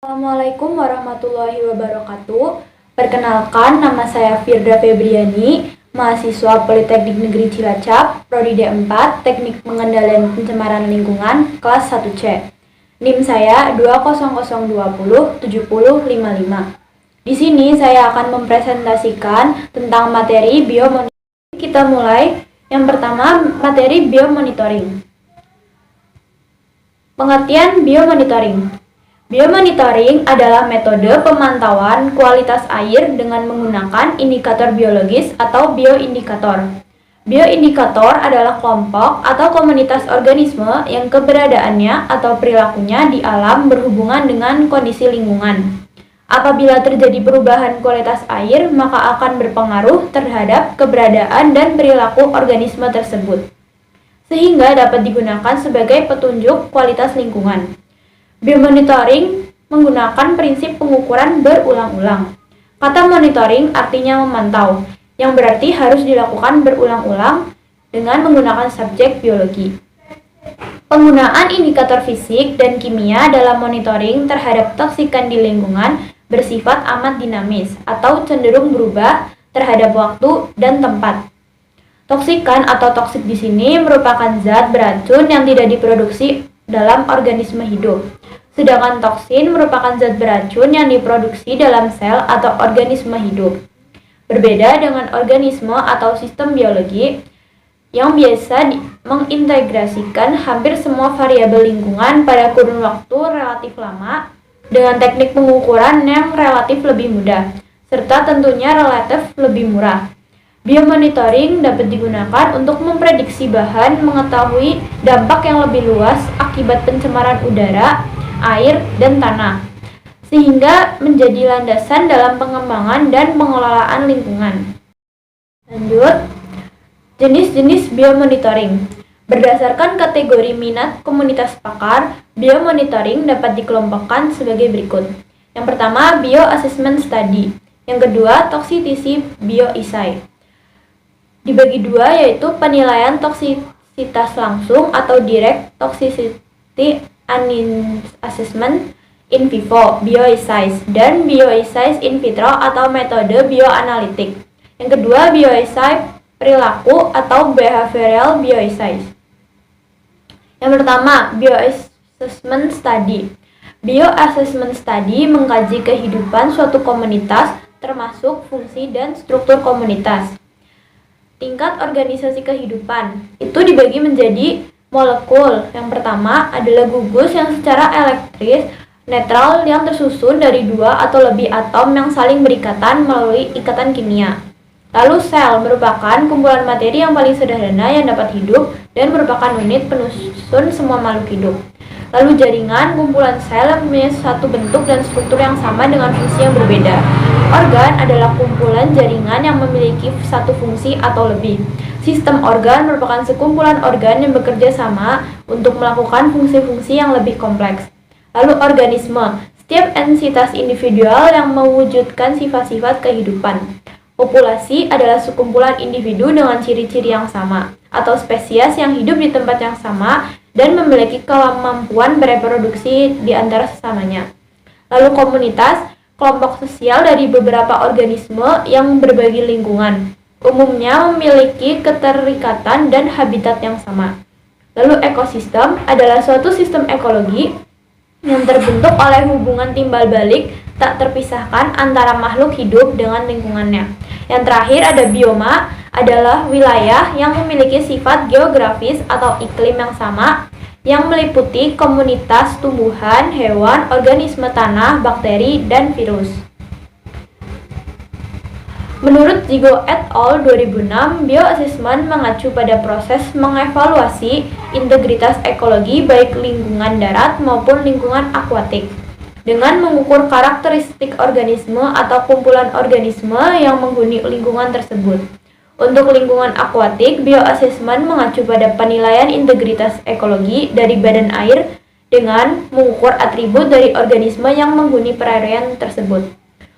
Assalamualaikum warahmatullahi wabarakatuh. Perkenalkan, nama saya Firda Febriani, mahasiswa Politeknik Negeri Cilacap, Prodi D4, Teknik Pengendalian Pencemaran Lingkungan, kelas 1C. NIM saya 200207055. Di sini saya akan mempresentasikan tentang materi biomonitoring. Kita mulai. Yang pertama, materi biomonitoring. Pengertian biomonitoring. Biomonitoring adalah metode pemantauan kualitas air dengan menggunakan indikator biologis atau bioindikator. Bioindikator adalah kelompok atau komunitas organisme yang keberadaannya atau perilakunya di alam berhubungan dengan kondisi lingkungan. Apabila terjadi perubahan kualitas air, maka akan berpengaruh terhadap keberadaan dan perilaku organisme tersebut, sehingga dapat digunakan sebagai petunjuk kualitas lingkungan. Biomonitoring menggunakan prinsip pengukuran berulang-ulang. Kata monitoring artinya memantau, yang berarti harus dilakukan berulang-ulang dengan menggunakan subjek biologi. Penggunaan indikator fisik dan kimia dalam monitoring terhadap toksikan di lingkungan bersifat amat dinamis atau cenderung berubah terhadap waktu dan tempat. Toksikan atau toksik di sini merupakan zat beracun yang tidak diproduksi dalam organisme hidup. Sedangkan toksin merupakan zat beracun yang diproduksi dalam sel atau organisme hidup. Berbeda dengan organisme atau sistem biologi yang biasa mengintegrasikan hampir semua variabel lingkungan pada kurun waktu relatif lama dengan teknik pengukuran yang relatif lebih mudah, serta tentunya relatif lebih murah. Biomonitoring dapat digunakan untuk memprediksi bahan, mengetahui dampak yang lebih luas akibat pencemaran udara, air, dan tanah, sehingga menjadi landasan dalam pengembangan dan pengelolaan lingkungan. Lanjut, jenis-jenis biomonitoring. Berdasarkan kategori minat komunitas pakar, biomonitoring dapat dikelompokkan sebagai berikut. Yang pertama, bioassessment study. Yang kedua, toxicity bioessay. Dibagi dua, yaitu penilaian toksisitas langsung atau direct toxicity assessment in vivo bioessays dan bioessays in vitro atau metode bioanalitik. Yang kedua, bioessay perilaku atau behavioral bioessays. Yang pertama, bioassessment study. Bioassessment study mengkaji kehidupan suatu komunitas termasuk fungsi dan struktur komunitas. Tingkat organisasi kehidupan itu dibagi menjadi molekul. Yang pertama adalah gugus yang secara elektris netral yang tersusun dari dua atau lebih atom yang saling berikatan melalui ikatan kimia. Lalu sel merupakan kumpulan materi yang paling sederhana yang dapat hidup dan merupakan unit penyusun semua makhluk hidup. Lalu jaringan, kumpulan sel yang mempunyai satu bentuk dan struktur yang sama dengan fungsi yang berbeda. Organ adalah kumpulan jaringan yang memiliki satu fungsi atau lebih. Sistem organ merupakan sekumpulan organ yang bekerja sama untuk melakukan fungsi-fungsi yang lebih kompleks. Lalu organisme, setiap entitas individual yang mewujudkan sifat-sifat kehidupan. Populasi adalah sekumpulan individu dengan ciri-ciri yang sama, atau spesies yang hidup di tempat yang sama dan memiliki kemampuan bereproduksi di antara sesamanya. Lalu komunitas, kelompok sosial dari beberapa organisme yang berbagi lingkungan, umumnya memiliki keterikatan dan habitat yang sama. Lalu ekosistem adalah suatu sistem ekologi yang terbentuk oleh hubungan timbal balik tak terpisahkan antara makhluk hidup dengan lingkungannya. Yang terakhir ada bioma, adalah wilayah yang memiliki sifat geografis atau iklim yang sama, yang meliputi komunitas tumbuhan, hewan, organisme tanah, bakteri, dan virus. Menurut Zigo et al. 2006, bioassessment mengacu pada proses mengevaluasi integritas ekologi baik lingkungan darat maupun lingkungan akuatik dengan mengukur karakteristik organisme atau kumpulan organisme yang menghuni lingkungan tersebut. Untuk lingkungan akuatik, bioassessment mengacu pada penilaian integritas ekologi dari badan air dengan mengukur atribut dari organisme yang menghuni perairan tersebut.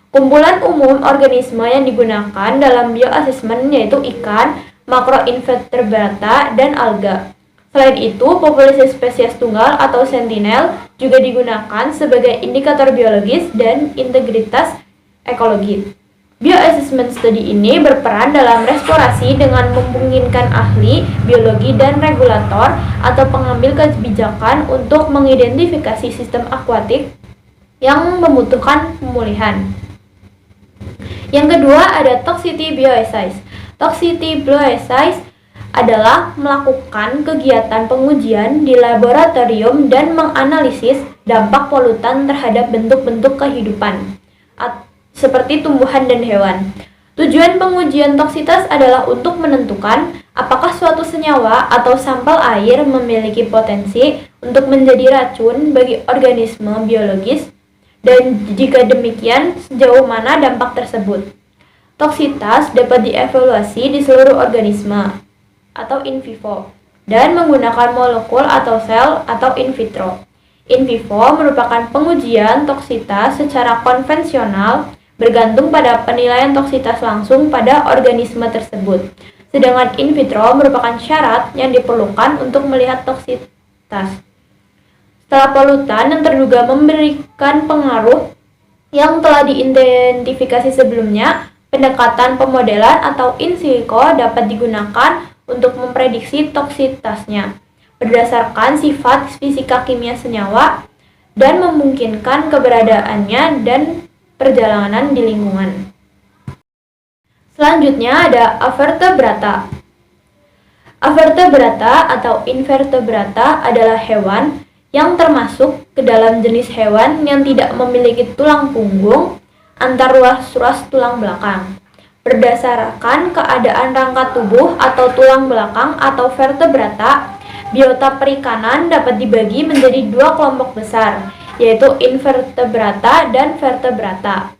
Kumpulan umum organisme yang digunakan dalam bioassessment yaitu ikan, makroinvertebrata, dan alga. Selain itu, populasi spesies tunggal atau sentinel juga digunakan sebagai indikator biologis dan integritas ekologi. Bioassessment study ini berperan dalam restorasi dengan memungkinkan ahli, biologi, dan regulator atau pengambil kebijakan untuk mengidentifikasi sistem akuatik yang membutuhkan pemulihan. Yang kedua ada toxicity bioassays. Toxicity bioassays adalah melakukan kegiatan pengujian di laboratorium dan menganalisis dampak polutan terhadap bentuk-bentuk kehidupan seperti tumbuhan dan hewan. Tujuan pengujian toksitas adalah untuk menentukan apakah suatu senyawa atau sampel air memiliki potensi untuk menjadi racun bagi organisme biologis dan jika demikian sejauh mana dampak tersebut. Toksitas dapat dievaluasi di seluruh organisme atau in vivo dan menggunakan molekul atau sel atau in vitro. In vivo merupakan pengujian toksitas secara konvensional bergantung pada penilaian toksitas langsung pada organisme tersebut. Sedangkan in vitro merupakan syarat yang diperlukan untuk melihat toksitas. Setelah polutan yang terduga memberikan pengaruh yang telah diidentifikasi sebelumnya, pendekatan pemodelan atau in silico dapat digunakan untuk memprediksi toksitasnya berdasarkan sifat fisika kimia senyawa dan memungkinkan keberadaannya dan perjalanan di lingkungan. Selanjutnya ada avertebrata. Avertebrata atau invertebrata adalah hewan yang termasuk ke dalam jenis hewan yang tidak memiliki tulang punggung antar ruas-ruas tulang belakang. Berdasarkan keadaan rangka tubuh atau tulang belakang atau vertebrata, biota perikanan dapat dibagi menjadi dua kelompok besar, yaitu invertebrata dan vertebrata.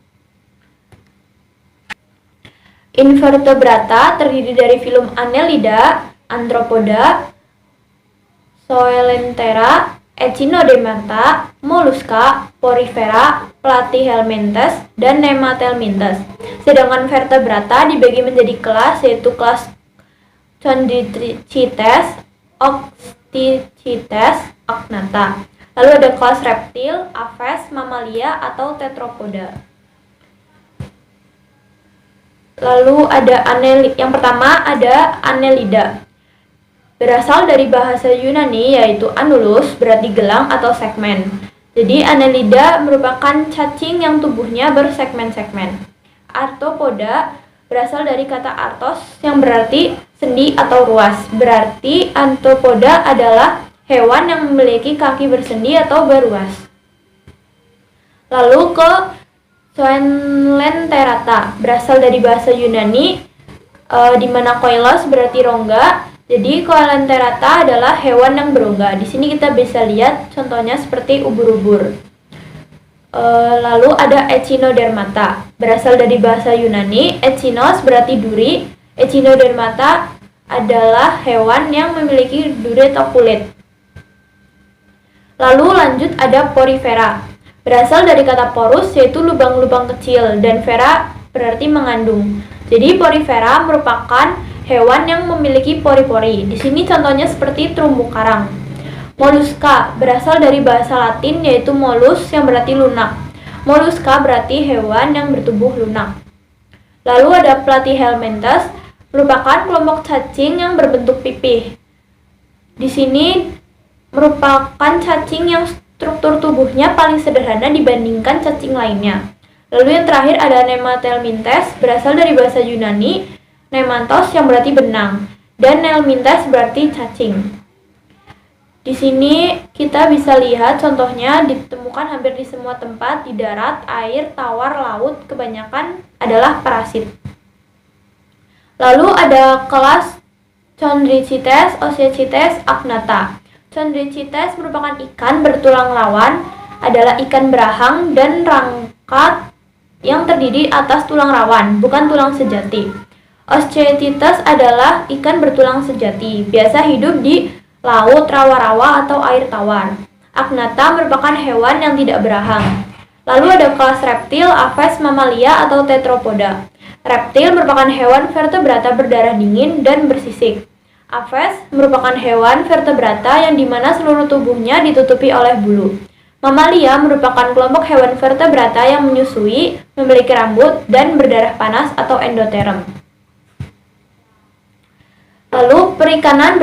Invertebrata terdiri dari filum Annelida, Arthropoda, Coelenterata, Echinodermata, Mollusca, Porifera, Platyhelminthes, dan Nemathelminthes. Sedangkan vertebrata dibagi menjadi kelas, yaitu kelas Chondrichthyes, Oxychthyes, Agnatha. Lalu ada kelas reptil, Aves, Mamalia, atau Tetrapoda. Lalu ada yang pertama ada Annelida. Berasal dari bahasa Yunani yaitu annulus, berarti gelang atau segmen. Jadi Annelida merupakan cacing yang tubuhnya bersegmen-segmen. Arthropoda berasal dari kata arthos yang berarti sendi atau ruas. Berarti arthropoda adalah hewan yang memiliki kaki bersendi atau beruas. Lalu ke Coelenterata, berasal dari bahasa Yunani di mana koilos berarti rongga. Jadi Coelenterata adalah hewan yang berongga. Di sini kita bisa lihat contohnya seperti ubur-ubur. Lalu ada Echinodermata, berasal dari bahasa Yunani. Echinos berarti duri. Echinodermata adalah hewan yang memiliki duri atau kulit. Lalu lanjut ada Porifera, berasal dari kata porus yaitu lubang-lubang kecil dan vera berarti mengandung. Jadi Porifera merupakan hewan yang memiliki pori-pori. Di sini contohnya seperti terumbu karang. Mollusca berasal dari bahasa Latin yaitu molus yang berarti lunak. Mollusca berarti hewan yang bertubuh lunak. Lalu ada Platyhelminthes, merupakan kelompok cacing yang berbentuk pipih. Di sini merupakan cacing yang struktur tubuhnya paling sederhana dibandingkan cacing lainnya. Lalu yang terakhir ada Nemathelminthes, berasal dari bahasa Yunani, nematos yang berarti benang, dan helminthes berarti cacing. Di sini kita bisa lihat contohnya ditemukan hampir di semua tempat, di darat, air, tawar, laut, kebanyakan adalah parasit. Lalu ada kelas Chondrichthyes, Oxychthyes, Agnatha. Chondrichthyes merupakan ikan bertulang lawan, adalah ikan berahang dan rangka yang terdiri atas tulang rawan, bukan tulang sejati. Oxychthyes adalah ikan bertulang sejati, biasa hidup di laut, rawa-rawa, atau air tawar. Agnatha merupakan hewan yang tidak berahang. Lalu ada kelas reptil, Aves, Mamalia, atau Tetrapoda. Reptil merupakan hewan vertebrata berdarah dingin dan bersisik. Aves merupakan hewan vertebrata yang dimana seluruh tubuhnya ditutupi oleh bulu. Mamalia merupakan kelompok hewan vertebrata yang menyusui, memiliki rambut, dan berdarah panas atau endoterm. Lalu perikanan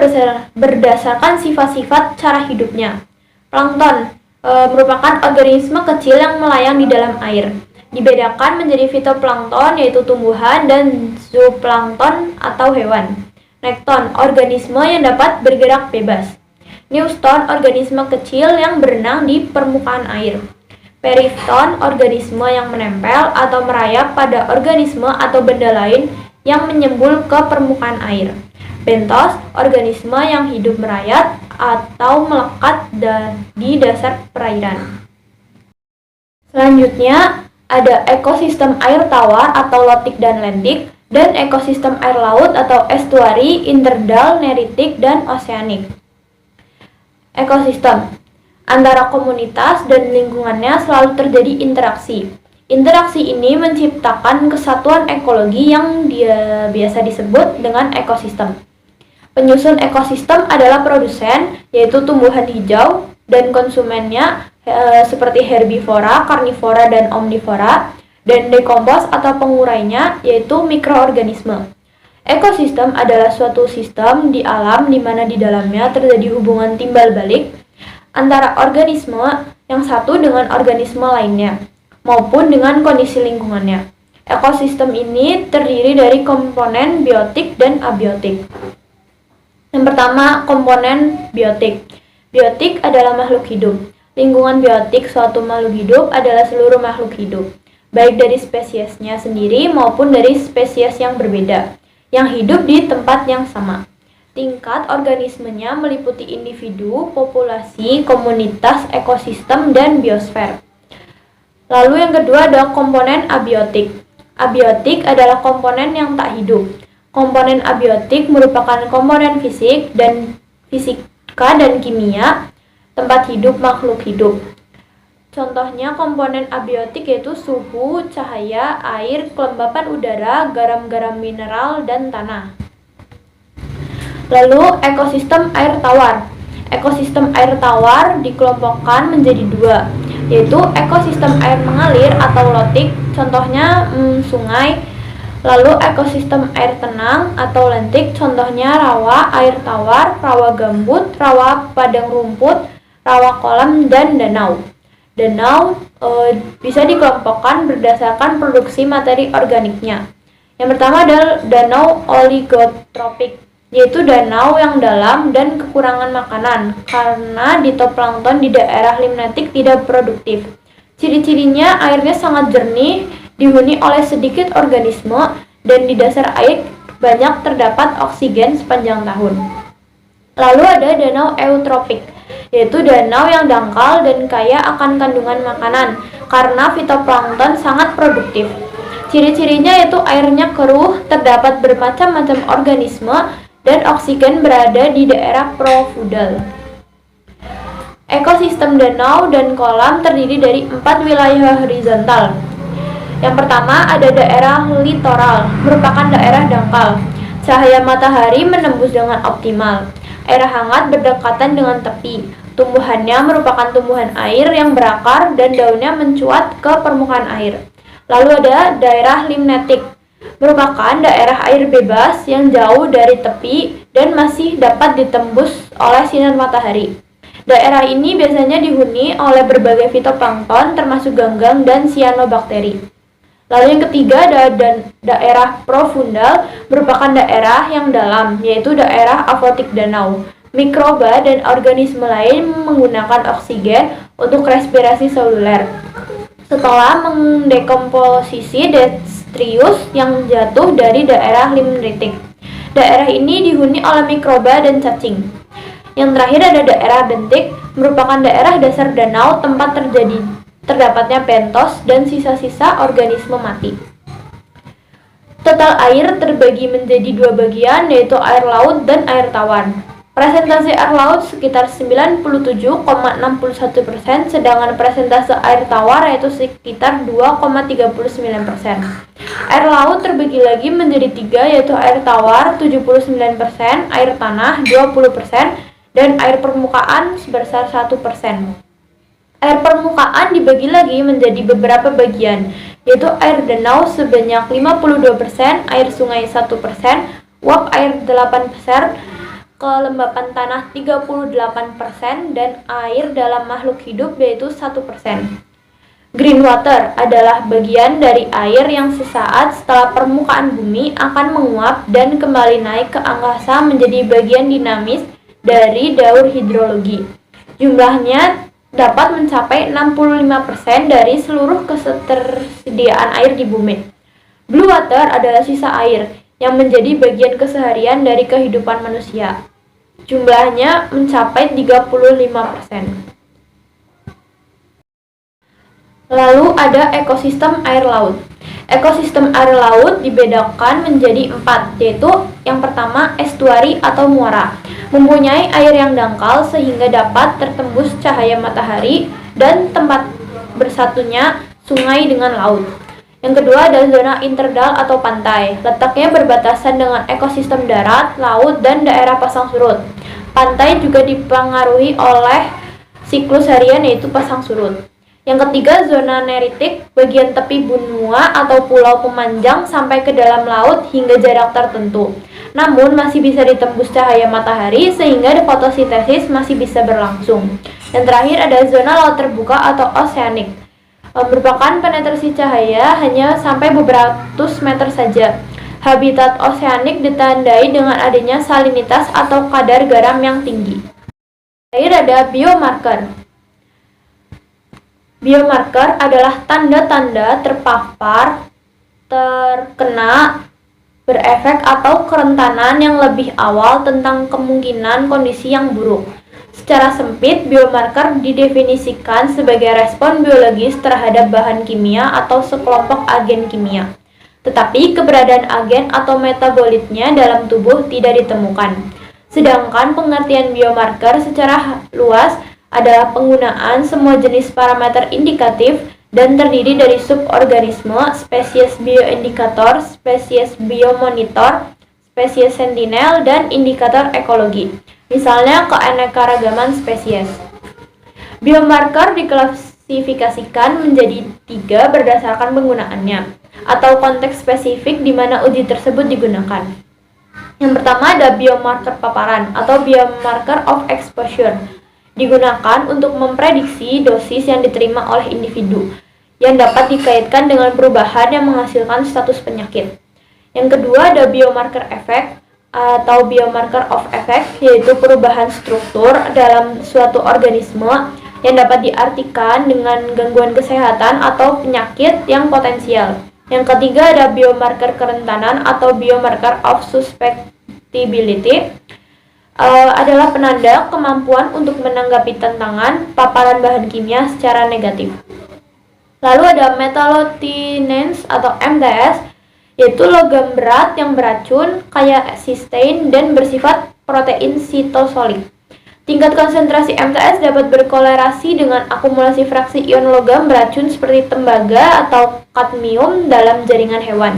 berdasarkan sifat-sifat cara hidupnya. Plankton merupakan organisme kecil yang melayang di dalam air. Dibedakan menjadi fitoplankton yaitu tumbuhan dan zooplankton atau hewan. Nekton, organisme yang dapat bergerak bebas. Neuston, organisme kecil yang berenang di permukaan air. Perifton, organisme yang menempel atau merayap pada organisme atau benda lain yang menyembul ke permukaan air. Bentos, organisme yang hidup merayap atau melekat di dasar perairan. Selanjutnya, ada ekosistem air tawar atau lotik dan lentik, dan ekosistem air laut atau estuari, interdal, neritik, dan oseanik. Ekosistem antara komunitas dan lingkungannya selalu terjadi interaksi. Interaksi ini menciptakan kesatuan ekologi yang biasa disebut dengan ekosistem. Penyusun ekosistem adalah produsen, yaitu tumbuhan hijau, dan konsumennya seperti herbivora, karnivora, dan omnivora, dan dekompos atau pengurainya, yaitu mikroorganisme. Ekosistem adalah suatu sistem di alam di mana di dalamnya terjadi hubungan timbal balik antara organisme yang satu dengan organisme lainnya, maupun dengan kondisi lingkungannya. Ekosistem ini terdiri dari komponen biotik dan abiotik. Yang pertama, komponen biotik. Biotik adalah makhluk hidup. Lingkungan biotik suatu makhluk hidup adalah seluruh makhluk hidup, baik dari spesiesnya sendiri maupun dari spesies yang berbeda, yang hidup di tempat yang sama. Tingkat organismenya meliputi individu, populasi, komunitas, ekosistem, dan biosfer. Lalu yang kedua ada komponen abiotik. Abiotik adalah komponen yang tak hidup. Komponen abiotik merupakan komponen fisika dan kimia tempat hidup makhluk hidup. Contohnya komponen abiotik yaitu suhu, cahaya, air, kelembapan udara, garam-garam mineral, dan tanah. Lalu ekosistem air tawar. Ekosistem air tawar dikelompokkan menjadi dua, yaitu ekosistem air mengalir atau lotik, contohnya sungai. Lalu ekosistem air tenang atau lentik, contohnya rawa, air tawar, rawa gambut, rawa padang rumput, rawa kolam, dan danau. Danau bisa dikelompokkan berdasarkan produksi materi organiknya. Yang pertama adalah danau oligotropik, yaitu danau yang dalam dan kekurangan makanan karena ditoplankton di daerah limnetik tidak produktif. Ciri-cirinya airnya sangat jernih, dihuni oleh sedikit organisme, dan di dasar air banyak terdapat oksigen sepanjang tahun. Lalu ada danau eutropik, yaitu danau yang dangkal dan kaya akan kandungan makanan karena fitoplankton sangat produktif. Ciri-cirinya yaitu airnya keruh, terdapat bermacam-macam organisme, dan oksigen berada di daerah profundal. Ekosistem danau dan kolam terdiri dari 4 wilayah horizontal. Yang pertama ada daerah litoral, merupakan daerah dangkal. Cahaya matahari menembus dengan optimal. Air hangat berdekatan dengan tepi. Tumbuhannya merupakan tumbuhan air yang berakar dan daunnya mencuat ke permukaan air. Lalu ada daerah limnetik, merupakan daerah air bebas yang jauh dari tepi dan masih dapat ditembus oleh sinar matahari. Daerah ini biasanya dihuni oleh berbagai fitoplankton termasuk ganggang dan sianobakteri. Lalu yang ketiga ada daerah profundal, merupakan daerah yang dalam, yaitu daerah afotik danau. Mikroba dan organisme lain menggunakan oksigen untuk respirasi seluler. Setelah mendekomposisi detritus yang jatuh dari daerah limnetik. Daerah ini dihuni oleh mikroba dan cacing. Yang terakhir ada daerah bentik, merupakan daerah dasar danau tempat terdapatnya bentos dan sisa-sisa organisme mati. Total air terbagi menjadi dua bagian, yaitu air laut dan air tawar. Presentase air laut sekitar 97,61%, sedangkan presentase air tawar yaitu sekitar 2,39%. Air laut terbagi lagi menjadi 3, yaitu air tawar 79%, air tanah 20%, dan air permukaan sebesar 1%. Air permukaan dibagi lagi menjadi beberapa bagian, yaitu air danau sebanyak 52%, air sungai 1%, uap air 8%, kelembapan tanah 38%, dan air dalam makhluk hidup yaitu 1%. Green water adalah bagian dari air yang sesaat setelah permukaan bumi akan menguap dan kembali naik ke angkasa menjadi bagian dinamis dari daur hidrologi. Jumlahnya dapat mencapai 65% dari seluruh ketersediaan air di bumi. Blue water adalah sisa air yang menjadi bagian keseharian dari kehidupan manusia. Jumlahnya mencapai 35%. Lalu ada ekosistem air laut. Ekosistem air laut dibedakan menjadi 4, yaitu yang pertama estuari atau muara, mempunyai air yang dangkal sehingga dapat tertembus cahaya matahari dan tempat bersatunya sungai dengan laut. Yang kedua ada zona interdal atau pantai, letaknya berbatasan dengan ekosistem darat, laut, dan daerah pasang surut. Pantai juga dipengaruhi oleh siklus harian yaitu pasang surut. Yang ketiga zona neritik, bagian tepi benua atau pulau memanjang sampai ke dalam laut hingga jarak tertentu. Namun masih bisa ditembus cahaya matahari sehingga fotosintesis masih bisa berlangsung. Yang terakhir ada zona laut terbuka atau oceanic, merupakan penetrasi cahaya hanya sampai beberapa ratus meter saja. Habitat oceanic ditandai dengan adanya salinitas atau kadar garam yang tinggi. Terakhir ada biomarker. Biomarker adalah tanda-tanda terpapar, terkena, berefek atau kerentanan yang lebih awal tentang kemungkinan kondisi yang buruk. Secara sempit, biomarker didefinisikan sebagai respon biologis terhadap bahan kimia atau sekelompok agen kimia. Tetapi keberadaan agen atau metabolitnya dalam tubuh tidak ditemukan. Sedangkan pengertian biomarker secara luas adalah penggunaan semua jenis parameter indikatif dan terdiri dari suborganisme, spesies bioindikator, spesies biomonitor, spesies sentinel, dan indikator ekologi. Misalnya keanekaragaman spesies. Biomarker diklasifikasikan menjadi 3 berdasarkan penggunaannya atau konteks spesifik di mana uji tersebut digunakan. Yang pertama ada biomarker paparan atau biomarker of exposure. Digunakan untuk memprediksi dosis yang diterima oleh individu yang dapat dikaitkan dengan perubahan yang menghasilkan status penyakit. Yang kedua ada biomarker efek atau biomarker of effect, yaitu perubahan struktur dalam suatu organisme yang dapat diartikan dengan gangguan kesehatan atau penyakit yang potensial. Yang ketiga ada biomarker kerentanan atau biomarker of susceptibility, adalah penanda kemampuan untuk menanggapi tantangan paparan bahan kimia secara negatif. Lalu ada metallothioneins atau MTS, yaitu logam berat yang beracun, kaya sistein, dan bersifat protein sitosolik. Tingkat konsentrasi MTS dapat berkolerasi dengan akumulasi fraksi ion logam beracun seperti tembaga atau kadmium dalam jaringan hewan.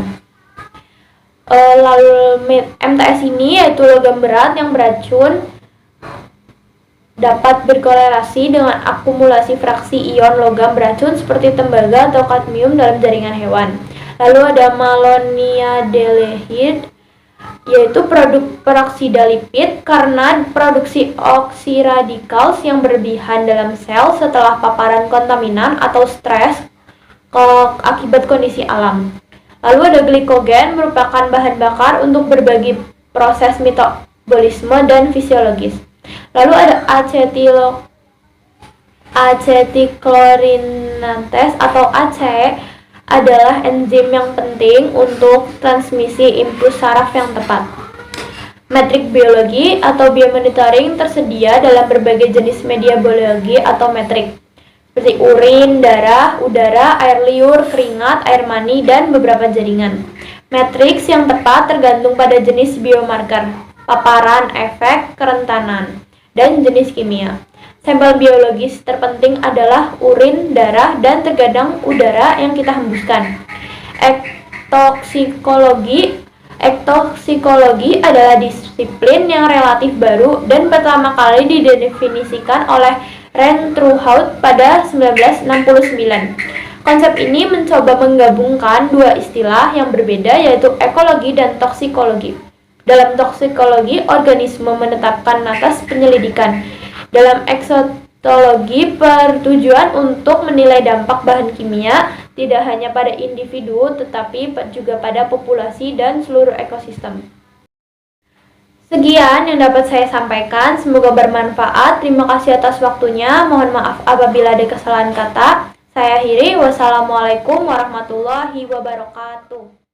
Lalu MTS ini yaitu logam berat yang beracun dapat berkolerasi dengan akumulasi fraksi ion logam beracun seperti tembaga atau kadmium dalam jaringan hewan. Lalu ada maloniadaldehyde, yaitu produk peroksida lipid karena produksi oksiradikal yang berlebihan dalam sel setelah paparan kontaminan atau stres akibat kondisi alam. Lalu ada glikogen, merupakan bahan bakar untuk berbagai proses metabolisme dan fisiologis. Lalu ada acetychlorinase atau ACE, adalah enzim yang penting untuk transmisi impuls saraf yang tepat. Metrik biologi atau biomonitoring tersedia dalam berbagai jenis media biologi atau metrik, seperti urin, darah, udara, air liur, keringat, air mani, dan beberapa jaringan. Matriks yang tepat tergantung pada jenis biomarker. paparan, efek, kerentanan, dan jenis kimia. Sampel biologis terpenting adalah urin, darah, dan terkadang udara yang kita hembuskan. Ektoksikologi adalah disiplin yang relatif baru dan pertama kali didefinisikan oleh Rentruhaut pada 1969. Konsep ini mencoba menggabungkan dua istilah yang berbeda, yaitu ekologi dan toksikologi. Dalam toksikologi, organisme menetapkan atas penyelidikan. Dalam eksotologi, bertujuan untuk menilai dampak bahan kimia tidak hanya pada individu, tetapi juga pada populasi dan seluruh ekosistem. Sekian yang dapat saya sampaikan, semoga bermanfaat. Terima kasih atas waktunya. Mohon maaf apabila ada kesalahan kata. Saya akhiri. Wassalamualaikum warahmatullahi wabarakatuh.